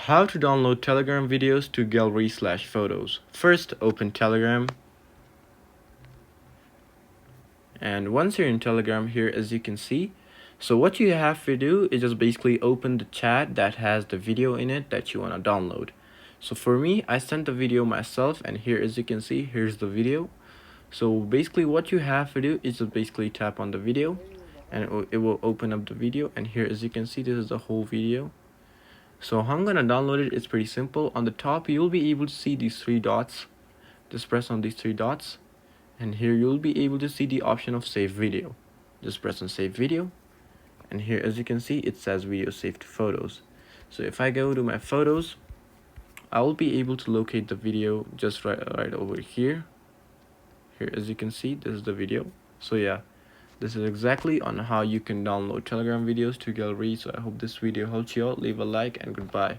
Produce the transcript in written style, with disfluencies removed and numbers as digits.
How to download Telegram videos to gallery/photos. First, open Telegram. And once you're in Telegram here, as you can see, so what you have to do is just basically open the chat that has the video in it that you want to download. So for me, I sent the video myself, and here, as you can see, here's the video. So basically what you have to do is just basically tap on the video, and it will open up the video. And here, as you can see, this is the whole video. So how I'm gonna download it is pretty simple. On the top, you'll be able to see these three dots. Just press on these three dots, and here you'll be able to see the option of save video. Just press on save video, and here, as you can see, it says video saved to photos. So if I go to my photos, I will be able to locate the video just right over here. Here, as you can see, this is the video. So yeah, this is exactly on how you can download Telegram videos to gallery. So I hope this video helped you out. Leave a like and goodbye.